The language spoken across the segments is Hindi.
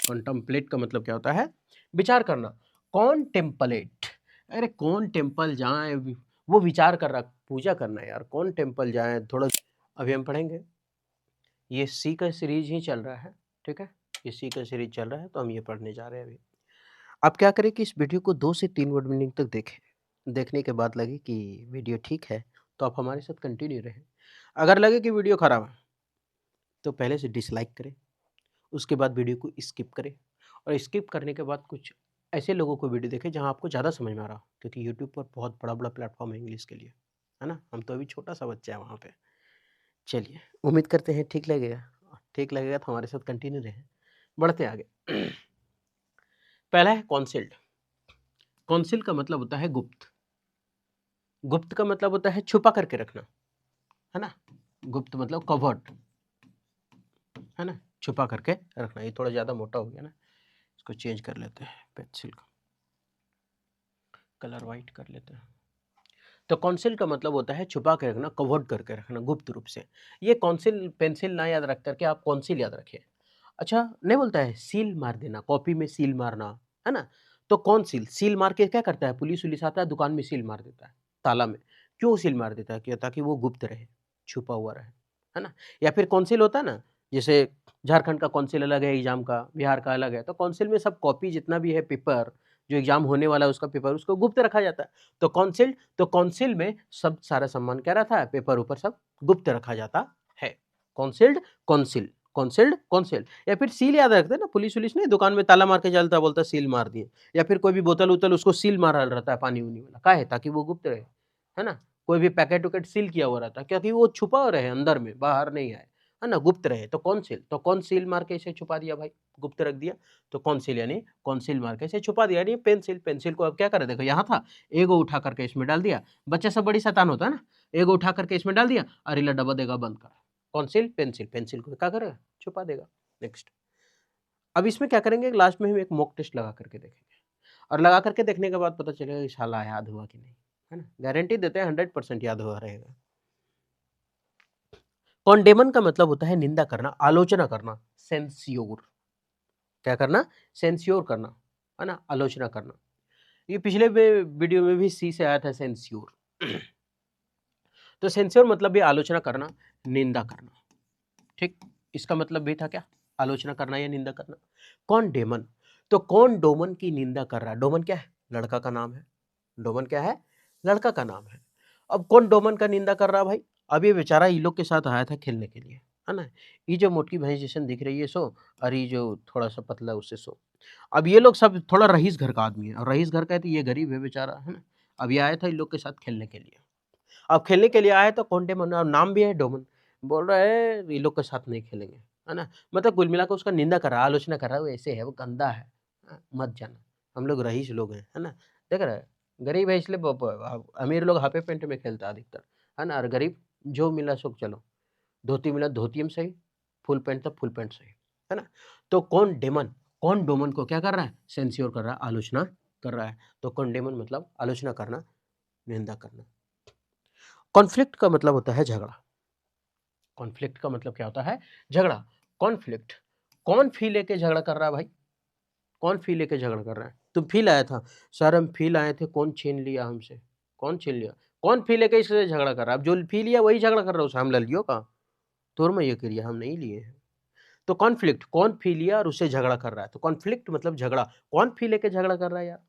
कॉन्टम्पलेट का मतलब क्या होता है? विचार करना। कॉन्टेम्पलेट, अरे कौन टेम्पल जाए, वो विचार कर रहा, पूजा करना यार, कौन टेम्पल जाए थोड़ा। अभी हम पढ़ेंगे, ये सी का सीरीज ही चल रहा है, ठीक है, ये सी का सीरीज चल रहा है, तो हम ये पढ़ने जा रहे हैं अभी। आप क्या करें कि इस वीडियो को 2 से 3 वर्ड मीनिंग तक देखें। देखने के बाद लगे कि वीडियो ठीक है, तो आप हमारे साथ कंटिन्यू रहें। अगर लगे कि वीडियो खराब है, तो पहले से डिसलाइक करें, उसके बाद वीडियो को स्किप करें, और स्किप करने के बाद कुछ ऐसे लोगों को वीडियो देखें जहाँ आपको ज़्यादा समझ में आ रहा हो, क्योंकि यूट्यूब पर बहुत बड़ा-बड़ा प्लेटफ़ॉर्म है इंग्लिश के लिए, है ना? हम तो अभी छोटा-सा बच्चा है वहाँ पे। चलिए, उम्मीद करते हैं ठीक लगेगा। ठीक लगेगा तो हमारे साथ कंटिन्यू रहें। बढ़ते हैं आगे। पहला है कॉन्सील्ड। कॉन्सील का मतलब होता है गुप्त। गुप्त का मतलब होता है छुपा करके रखना, है ना? गुप्त मतलब कवर्ड, है ना? छुपा करके रखना। ये थोड़ा ज़्यादा मोटा हो गया ना, इसको चेंज कर लेते हैं, पेंसिल का कलर वाइट कर लेते हैं। तो कॉन्सिल का मतलब होता है छुपा के रखना, कवर्ड करके रखना गुप्त रूप से। ये कॉन्सिल पेंसिल ना याद रख करके आप कॉन्सिल याद रखिए। अच्छा, नहीं बोलता है सील मार देना, कॉपी में सील मारना, है ना? तो कौन सील? सील मार के क्या करता है? पुलिस-वुलिस आता है, दुकान में सील मार देता है, ताला में। क्यों सील मार देता है? क्यों? ताकि वो गुप्त रहे, छुपा हुआ रहे, है ना? या फिर कौंसिल होता है ना, जैसे झारखंड का कौंसिल अलग है एग्ज़ाम का, बिहार का अलग है, तो कौंसिल में सब कॉपी जितना भी है पेपर, जो एग्ज़ाम होने वाला है उसका पेपर, उसको गुप्त रखा जाता है। तो कौंसिल में सब सारा सामान क्या रहता है? पेपर-वेपर सब गुप्त रखा जाता है। कॉन्सिल्ड, कौंसिल, कॉन्सिल्ड, कौंसिल। या फिर सील याद रखते हैं ना, पुलिस-वुलिस नहीं दुकान में ताला मार के चलता है, बोलता है सील मार दिए। या फिर कोई भी बोतल-वोतल उसको सील मारा रहता है पानी-वानी वाला, काहे? ताकि वो गुप्त रहे, है ना? कोई भी पैकेट-वैकेट सील किया हुआ रहता है, क्योंकि वो छुपा रहे अंदर में, बाहर नहीं आए, है ना? गुप्त रहे, तो कौन सील मार के इसे छुपा दिया भाई, गुप्त रख दिया, तो कौंसिल यानी कौन सील मार के इसे छुपा दिया, यानी पेंसिल। पेंसिल को अब क्या करें, देखो यहाँ था, एगो उठा करके इसमें डाल दिया। बच्चा सब बड़ी शैतान होता है ना, एगो उठा करके इसमें डाल दिया, अरे ला डब्बा देगा बंद कर। कौंसिल, पेंसिल, पेंसिल को क्या करेगा? छुपा देगा। नेक्स्ट, अब इसमें क्या करेंगे, लास्ट में हम एक मॉक टेस्ट लगा करके देखेंगे, और लगा करके देखने के बाद पता चलेगा कि साला याद हुआ कि नहीं, है ना? गारंटी देते हैं 100% याद हुआ रहेगा। कॉन्डेमन का मतलब होता है निंदा करना, आलोचना करना, सेंस्योर। क्या करना? सेंस्योर करना, है ना? आलोचना करना। ये पिछले वीडियो में भी सी से आया था, सेंस्योर। तो सेंस्योर मतलब भी आलोचना करना, निंदा करना, ठीक? इसका मतलब भी था क्या? आलोचना करना या निंदा करना। कौन डेमन, तो कौन डोमन की निंदा कर रहा है? डोमन क्या है? लड़का का नाम है। डोमन क्या है? लड़का का नाम है। अब कौन डोमन का निंदा कर रहा है भाई? अब ये बेचारा इन लोग के साथ आया था खेलने के लिए, है ना? ये जो मोटकी भैंस जैसन दिख रही है सो, और ये जो थोड़ा सा पतला है उससे सो। अब ये लोग सब थोड़ा रईस घर का आदमी है, और रईस घर का है तो ये गरीब है बेचारा, है ना? अब ये आया था इन लोग के साथ खेलने के लिए। अब खेलने के लिए आए तो कौन डेमन, और नाम भी है डोमन। बोल रहा है ये लोग के साथ नहीं खेलेंगे, है ना? मतलब कुल मिलाकर उसका निंदा कर रहा है, आलोचना कर रहा है, वो ऐसे है, वो गंदा है, मत जाना, हम लोग रईस लोग हैं, है ना? देख रहा है, गरीब है इसलिए अमीर लोग हाफे पेंट में खेलता है अधिकतर, है ना? और गरीब जो मिला सो चलो, धोती मिला धोती में सही, फुल पैंट था फुल पैंट सही, है ना? तो कौन डेमन, कौन डोमन को क्या कर रहा है? सेंस्योर कर रहा है, आलोचना कर रहा है। तो कौन डेमन मतलब आलोचना करना, निंदा करना। कॉन्फ्लिक्ट का मतलब होता है झगड़ा। कॉन्फ्लिक्ट का मतलब क्या होता है? झगड़ा। कॉन्फ्लिक्ट, कौन फी लेके झगड़ा कर रहा है भाई? कौन फी लेके झगड़ा कर रहा है? तुम फी लाया था, सर हम फी लाए थे, कौन छीन लिया हमसे? कौन छीन लिया? कौन फी लेके इससे झगड़ा कर रहा है? अब जो फी लिया वही झगड़ा कर रहा है उससे, हम ले लियो का? तोर में ये करिया, हम नहीं लिए हैं। तो कॉन्फ्लिक्ट, कौन फी लिया और उससे झगड़ा कर रहा है, तो कॉन्फ्लिक्ट मतलब झगड़ा। कौन फी लेके झगड़ा कर रहा है यार?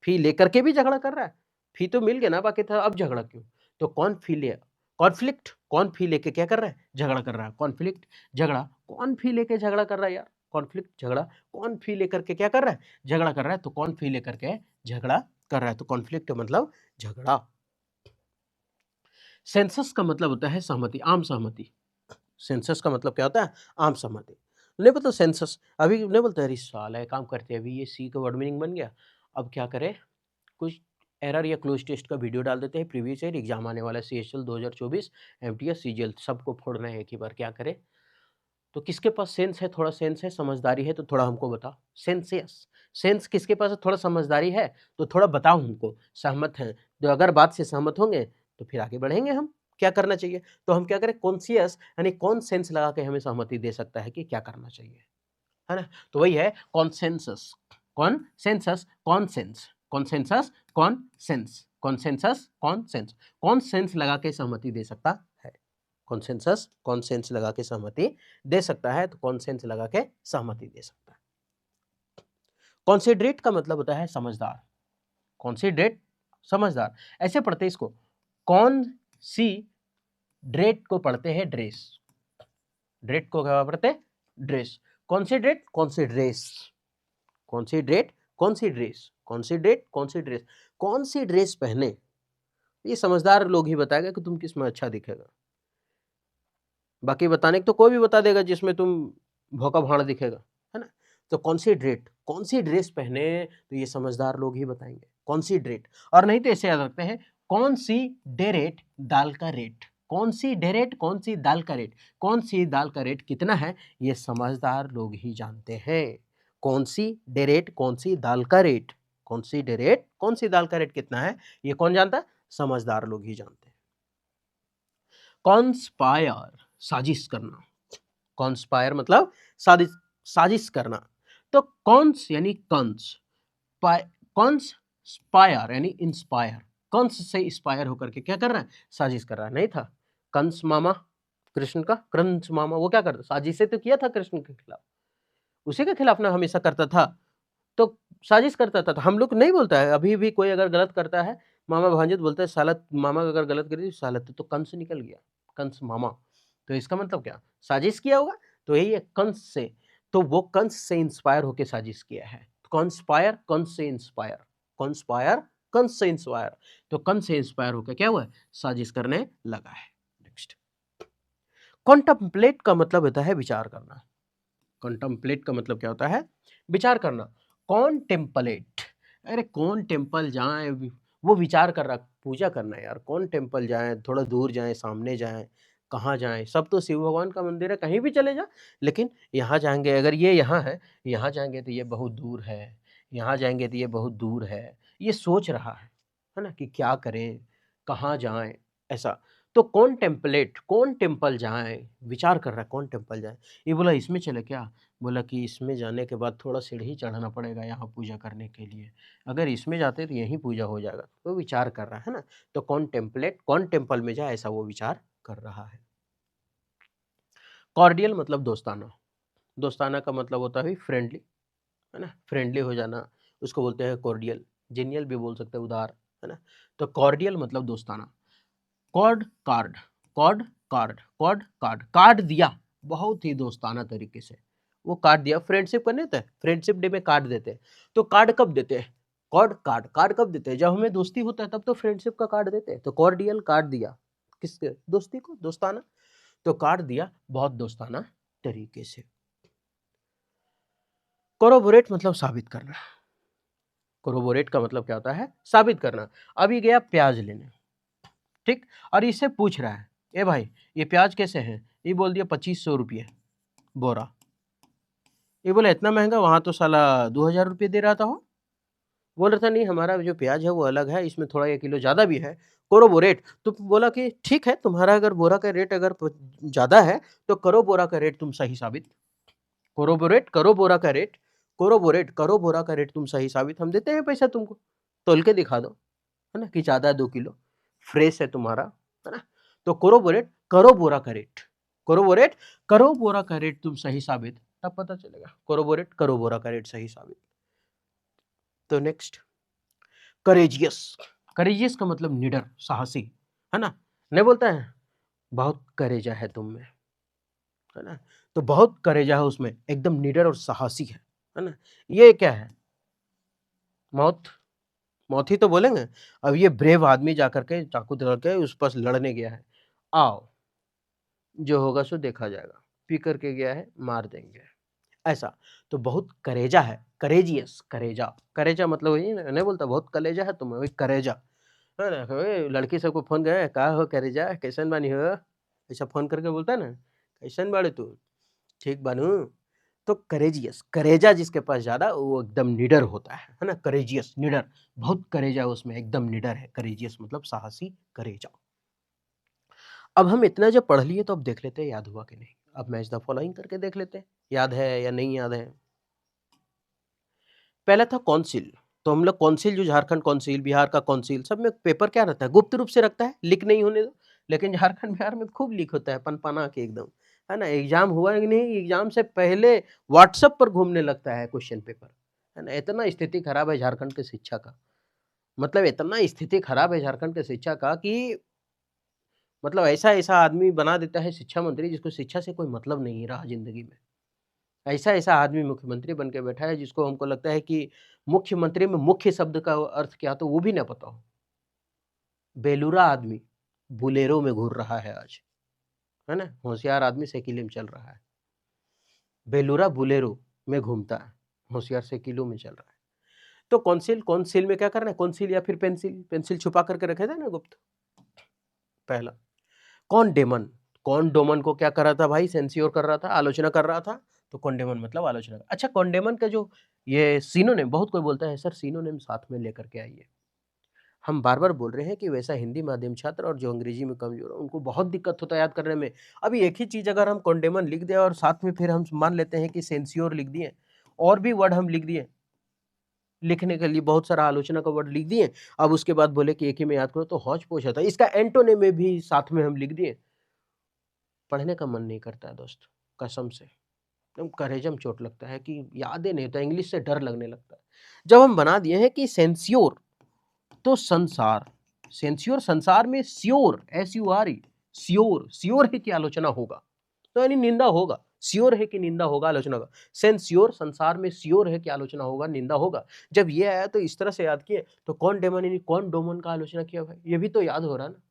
फी लेकर के भी झगड़ा कर रहा है? फी तो मिल गया ना, बाकी था, अब झगड़ा क्यों? तो कौन फी ले, कॉन्फ्लिक्ट, कौन फी लेके क्या कर रहा है? झगड़ा कर रहा है। कॉन्फ्लिक्ट, झगड़ा, कौन फी लेके झगड़ा कर रहा है यार? कॉन्फ्लिक्ट, झगड़ा, कौन फी लेकर के क्या कर रहा है? झगड़ा कर रहा है, तो कौन फी लेकर के झगड़ा कर रहा है, तो कॉन्फ्लिक्ट मतलब झगड़ा। सेंसस का मतलब होता है सहमति, आम सहमति। सेंसस का मतलब क्या होता है? आम सहमति। नहीं पता सेंसस, अभी नहीं बोलते अरे साला एक काम करते हैं, अभी ये सी का वर्ड मीनिंग बन गया, अब क्या करें, कुछ एरर या क्लोज टेस्ट का वीडियो डाल देते हैं, प्रीवियस ईयर एग्जाम आने वाला है, सीएचएल 2024, एमटीएस, सीजीएल, सबको फोड़ना है एक ही बार, क्या करें? तो किसके पास सेंस है, थोड़ा सेंस है, समझदारी है, तो थोड़ा हमको बताओ। सेंस, यस, सेंस किसके पास है, थोड़ा समझदारी है, तो थोड़ा बताओ हमको। सहमत हैं, तो अगर बात से सहमत होंगे तो फिर आगे बढ़ेंगे हम। क्या करना चाहिए? तो हम क्या करें? कॉन्शियस यानी कौन सेंस लगा के हमें सहमति दे सकता है कि क्या करना चाहिए। है ना। तो वही है consensus, consensus, conscience, consensus, conscience, consensus, conscience, conscience लगा के सहमति दे सकता है। कॉन्सेंसस, कॉन्सेंस लगा के सहमति दे सकता है, तो कॉन्सेंस लगा के सहमति दे सकता है। कॉन्सिडरेट का मतलब होता है समझदार, कॉन्सिडरेट समझदार, ऐसे पढ़ते इसको, कौन सी ड्रेट को पढ़ते हैं ड्रेस, ड्रेट को क्या पढ़ते हैं ड्रेस, कॉन्सिडरेट कॉन्सिड्रेस, कॉन्सिडरेट कॉन्सिड्रेस, कॉन्सिडरेट कॉन्सिड्रेस, कौन सी ड्रेस पहने, ये समझदार लोग ही बताएगा कि तुम किस में अच्छा दिखेगा, बाकी बताने को तो कोई भी बता देगा जिसमें तुम भौका भाड़ दिखेगा, है ना। तो कॉन्सिडरेट, कौन सी ड्रेस पहने, तो ये समझदार लोग ही बताएंगे कॉन्सिडरेट। और नहीं तो ऐसे याद रखते हैं, कौन सी डेरेट दाल का रेट, कौन सी डेरेट, कौन सी दाल का रेट, कौन सी दाल का रेट कितना है, ये समझदार लोग ही जानते हैं। कौन सी डेरेट, कौन सी दाल का रेट, कौन सी डेरेट, कौन सी दाल का रेट कितना है, ये कौन जानता है, समझदार लोग ही जानते हैं। कॉन्स्पायर, साजिश करना, कॉन्स्पायर मतलब साजिश, साजिश करना। तो कॉन्स यानी कंस, कॉन्स्पायर यानी इंस्पायर, कंस से इंस्पायर होकर के क्या कर रहा है, साजिश कर रहा है। नहीं था कंस मामा, कृष्ण का कंस मामा, वो क्या करता, साजिशें तो किया था कृष्ण के खिलाफ, उसी के खिलाफ ना हमेशा करता था, तो साजिश करता था। तो हम लोग नहीं बोलता है, अभी भी कोई अगर गलत करता है, मामा भांजे तो बोलते हैं साला, मामा अगर गलत करी साला तो कंस निकल गया, कंस मामा। तो इसका मतलब क्या, साजिश किया होगा, तो यही है कंस से, तो वो कंस से इंस्पायर होकर साजिश किया है। कॉन्स्पायर, कंस से इंस्पायर, कॉन्स्पायर कंस से इंस्पायर, तो कंस से इंस्पायर होकर क्या हुआ, साजिश करने लगा है। नेक्स्ट, कॉन्टम्पलेट का मतलब होता है विचार करना, कॉन्टम्पलेट का मतलब क्या होता है, विचार करना। कौन टेम्पलेट, अरे कौन टेम्पल जाए, वो विचार कर रहा, पूजा करना है यार, कौन टेम्पल जाए, थोड़ा दूर जाए, सामने जाए, कहाँ जाए, सब तो शिव भगवान का मंदिर है, कहीं भी चले जा, लेकिन यहाँ जाएंगे, अगर ये यहाँ है, यहाँ जाएंगे तो ये बहुत दूर है, यहाँ जाएंगे तो ये बहुत दूर है, ये सोच रहा है ना, कि क्या करें, कहाँ जाएं, ऐसा। तो कौन टेम्पलेट, कौन टेम्पल जाए, विचार कर रहा है कौन टेम्पल जाए। ये बोला इसमें चले क्या, बोला कि इसमें जाने के बाद थोड़ा सीढ़ी चढ़ना पड़ेगा यहाँ पूजा करने के लिए, अगर इसमें जाते तो यहीं पूजा हो जाएगा, तो विचार कर रहा है ना। तो कौन टेम्पलेट, कौन टेम्पल में जाए, ऐसा वो विचार कर रहा है। कॉर्डियल मतलब दोस्ताना, दोस्ताना का मतलब होता है फ्रेंडली, है ना, फ्रेंडली हो जाना, उसको बोलते हैं कॉर्डियल, जेनियल भी बोल सकते हैं, उदार, है ना। तो कॉर्डियल मतलब दोस्ताना। Cord card, cord card, cord card, card दिया बहुत ही दोस्ताना तरीके से, वो कार्ड दिया, फ्रेंडशिप करने देते हैं, फ्रेंडशिप डे में कार्ड देते हैं, तो कार्ड कब देते हैं, कॉर्ड कार्ड, कार्ड कब देते हैं, जब हमें दोस्ती होता है तब तो फ्रेंडशिप का कार्ड देते हैं। तो कॉर्डियल कार्ड दिया किसके, दोस्ती को, दोस्ताना, तो कार्ड दिया बहुत दोस्ताना तरीके से। कोरोबोरेट मतलब साबित करना, कोरोबोरेट का मतलब क्या होता है, साबित करना। अभी गया प्याज लेने, ठीक, और इससे पूछ रहा है, ए भाई ये प्याज कैसे है, ये बोल दिया 2500 रुपये बोरा, ये बोला इतना महंगा, वहाँ तो साला 2000 रुपये दे रहा था, हो बोल रहा था नहीं हमारा जो प्याज है वो अलग है, इसमें थोड़ा 1 किलो ज़्यादा भी है, करो वो रेट। तो बोला कि ठीक है, तुम्हारा अगर बोरा का रेट अगर ज़्यादा है तो करो बोरा का रेट तुम सही साबित, कोरोबोरेट करो बोरा का रेट, कोरोबोरेट करो बोरा का रेट तुम सही साबित, हम देते हैं पैसा तुमको, तोल के दिखा दो, है ना, कि ज़्यादा 2 किलो फ्रेश है तुम्हारा, है ना। तो कोरोबोरेट करो बोरा का रेट, कोरोबोरेट करो बोरा का रेट तुम सही साबित, तब पता चलेगा, कोरोबोरेट करो बोरा का रेट सही साबित। तो नेक्स्ट, करेजियस, करेजियस का मतलब निडर, साहसी, है ना, नहीं बोलता है बहुत करेजा है तुम में, है ना, तो बहुत करेजा है उसमें, एकदम निडर और साहसी है ना। ये क्या है, मौत, मौत ही तो बोलेंगे। अब ये ब्रेव आदमी जाकर के चाकू पकड़ के उस पर लड़ने गया है, आओ जो होगा सो देखा जाएगा, पी करके गया है, मार देंगे, ऐसा। तो बहुत करेजा है, करेजियस, करेजा, करेजा मतलब वही नहीं बोलता बहुत कलेजा है तुम्हें, वही करेजा, है ना। ओए लड़की सबको फोन गए का हो करेजा, कैसन बानी हो, ऐसा फोन करके बोलता है ना, कैसन बाड़े तू, ठीक बानू। तो करेजियस, करेजा जिसके पास ज्यादा वो एकदम निडर होता है ना, करेजियस निडर, बहुत करेजा उसमें, एकदम निडर है, करेजियस मतलब साहसी, करेजा। अब हम इतना जब पढ़ लिए तो अब देख लेते हैं याद हुआ कि नहीं, अब मैच द फॉलोइंग करके देख लेते हैं। याद है या नहीं याद है? पहला था कौंसिल, तो हम लोग कौंसिल जो झारखंड कौंसिल, बिहार का कौंसिल सब में पेपर क्या रहता है? गुप्त रूप से रखता है, लीक नहीं होने दो। लेकिन झारखंड, बिहार में खूब लीक होता है पनपना के एकदम, है ना? एग्ज़ाम हुआ है कि नहीं, एग्ज़ाम से पहले व्हाट्सएप पर घूमने लगता है क्वेश्चन पेपर, है ना? इतना स्थिति खराब है झारखंड की शिक्षा का, मतलब इतना स्थिति खराब है झारखंड की शिक्षा का कि मतलब ऐसा-ऐसा आदमी बना देता है शिक्षा मंत्री जिसको शिक्षा से कोई मतलब नहीं रहा ज़िंदगी में। ऐसा-ऐसा आदमी मुख्यमंत्री बन के बैठा है जिसको हमको लगता है कि मुख्यमंत्री में मुख्य शब्द का अर्थ क्या तो वो भी ना पता हो। बेलूरा आदमी बोलेरो में घूर रहा है आज, है ना? होशियार आदमी साइकिल में चल रहा है। बेलूरा बोलेरो में घूमता है, होशियार साइकिलों में चल रहा है। तो कौंसिल कौंसिल में क्या करना है? कौंसिल या फिर पेंसिल, पेंसिल छुपा करके रखे थे ना गुप्त, पहला। कॉनडेमन, कॉनडोमन को क्या कर रहा था भाई? सेंस्योर कर रहा था, आलोचना कर रहा था, तो कॉनडेमन मतलब आलोचना। अच्छा, कॉनडेमन का जो ये सिनोनिम, बहुत कोई बोलता है सर सिनोनिम साथ में लेकर के आइए। हम बार-बार बोल रहे हैं कि वैसा हिंदी माध्यम छात्र और जो अंग्रेजी में कमज़ोर है, उनको बहुत दिक्कत होता है याद करने में। अभी एक ही चीज़ अगर हम कॉनडेमन लिख दें और साथ में फिर हम मान लेते हैं कि सेंस्योर लिख दिए, और भी वर्ड हम लिख दिए, लिखने के लिए बहुत सारा आलोचना का वर्ड लिख दिए, अब उसके बाद बोले कि एक ही में याद करो तो हौच-पौच होता है। इसका एंटोनिम में भी साथ में हम लिख दिए, पढ़ने का मन नहीं करता है दोस्त, कसम से। एकदम कलेजम चोट लगता है कि याद ही नहीं होता, इंग्लिश से डर लगने लगता है। जब हम बना दिए हैं कि सेंस्योर तो संसार, सेंस्योर संसार में श्योर, एस-यू-आर-ई, श्योर, श्योर है कि आलोचना होगा, तो यानी निंदा होगा, श्योर है कि निंदा होगा, आलोचना होगा। सेंस्योर संसार में श्योर है कि आलोचना होगा, निंदा होगा। जब ये आया तो इस तरह से याद किए, तो कौन डेमन यानी कौन डोमन का आलोचना किया भाई? ये भी तो याद हो रहा है ना।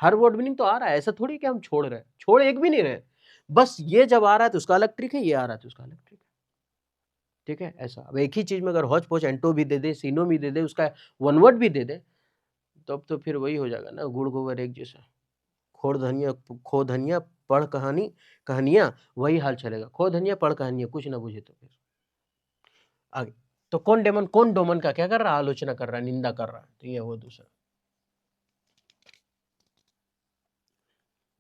हर वर्ड मीनिंग तो आ रहा है, ऐसा थोड़ी कि हम छोड़ रहे हैं, छोड़ एक भी नहीं रहे। बस ये जब आ रहा है तो उसका अलग ट्रिक है, ये आ रहा है तो उसका अलग ट्रिक है। ठीक है? ऐसा। अब एक ही चीज़ में अगर हौच-पौच एंटो भी दे दे, सिनो भी दे दे, उसका वन वर्ड भी दे दे, तब तो फिर वही हो जाएगा ना, गुड़ गोबर एक जैसा। खोड़ धनिया खो धनिया पढ़ कहानी कहानियाँ, वही हाल चलेगा। खो धनिया पढ़ कहानियाँ, कुछ ना बुझे तो फिर। आगे। तो कौन डोमन का क्या कर रहा है? आलोचना कर रहा है, निंदा कर रहा है। तो ये हुआ दूसरा।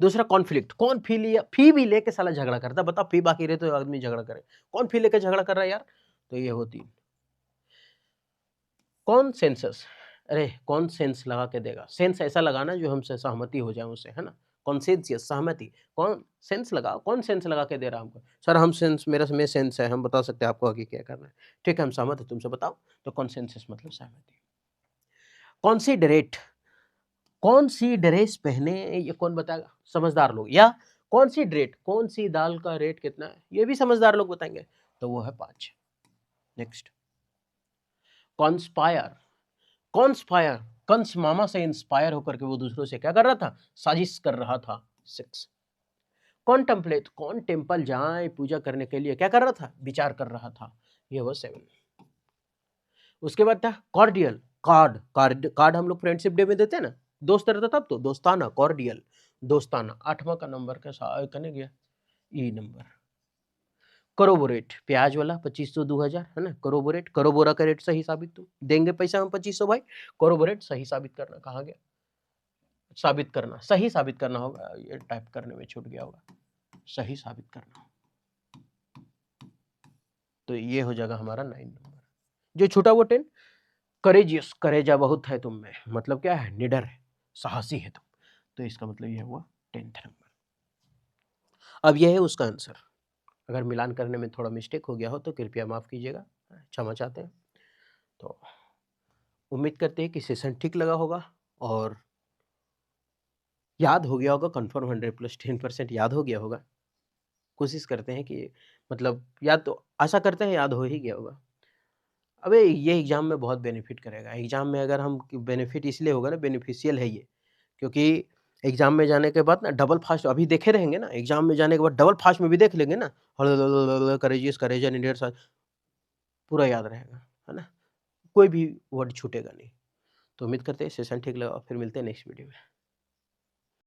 दूसरा कॉन्फ्लिक्ट, कौन फी भी लेके साला झगड़ा करता है। बताओ फी बाकी रहे तो आदमी झगड़ा करे। कौन फी लेके झगड़ा कर रहा है यार? तो ये होती कौन सेंसस, अरे कौन सेंस लगा के देगा? सेंस ऐसा लगाना जो हमसे सहमति हो जाए उससे, है ना? कॉन्सेंसियस सहमति, कौन सेंस लगाओ, कौन सेंस लगा के दे रहा है हमको? सर हम सेंस मेरा में सेंस है, हम बता सकते हैं आपको आगे क्या करना है। ठीक है, हम सहमत हैं, तुमसे बताओ। तो कॉन्सेंसस मतलब सहमति। कॉन्सिडरेट, कौन सी ड्रेस पहने, ये कौन बताएगा? समझदार लोग। या कौन सी ड्रेट, कौन सी दाल का रेट कितना है? ये भी समझदार लोग बताएंगे। तो वो है 5। नेक्स्ट, कॉन्स्पायर, कॉन्स्पायर, कंस मामा से इंस्पायर होकर के वो दूसरों से क्या कर रहा था? साजिश कर रहा था। 6। कॉन्टेम्पलेट, कौन टेम्पल जाए पूजा करने के लिए क्या कर रहा था? विचार कर रहा था। ये वो 7। उसके बाद था कॉर्डियल, कार्ड हम लोग फ्रेंडशिप डे में देते हैं ना, दोस्त रहता तब तो दोस्ताना, कॉर्डियल दोस्ताना। 8वां का नंबर का कने गया, ई नंबर। करोबोरेट, प्याज वाला 2500 2000, है ना? करोबोरेट, करोबोरा का रेट सही साबित, तुम देंगे पैसा हम 2500 भाई। करोबोरेट सही साबित करना, कहाँ गया? साबित करना, सही साबित करना होगा, ये टाइप करने में छूट गया होगा। सही साबित करना, तो ये हो जाएगा हमारा 9 नंबर। जो छूटा वो 10, करेजियस, करेजा बहुत है तुम में, मतलब क्या है? निडर है, साहसी है तुम, तो इसका मतलब ये हुआ 10th नंबर। अब यह है उसका आंसर। अगर मिलान करने में थोड़ा मिस्टेक हो गया हो तो कृपया माफ कीजिएगा, क्षमा चाहते हैं। तो उम्मीद करते हैं कि सेशन ठीक लगा होगा और याद हो गया होगा, कंफर्म 100 प्लस 10% याद हो गया होगा। कोशिश करते हैं कि मतलब याद, तो आशा करते हैं याद हो ही गया होगा। अबे ये एग्ज़ाम में बहुत बेनिफिट करेगा। एग्ज़ाम में अगर हम बेनिफिट इसलिए होगा ना, बेनिफिशियल है ये, क्योंकि एग्ज़ाम में जाने के बाद ना डबल फास्ट अभी देखे रहेंगे ना, एग्ज़ाम में जाने के बाद डबल फास्ट में भी देख लेंगे ना, करेजियस, करेजा, निडर, सा पूरा याद रहेगा, है ना? कोई भी वर्ड छूटेगा नहीं। तो उम्मीद करते हैं सेशन ठीक लगा, फिर मिलते हैं नेक्स्ट वीडियो में।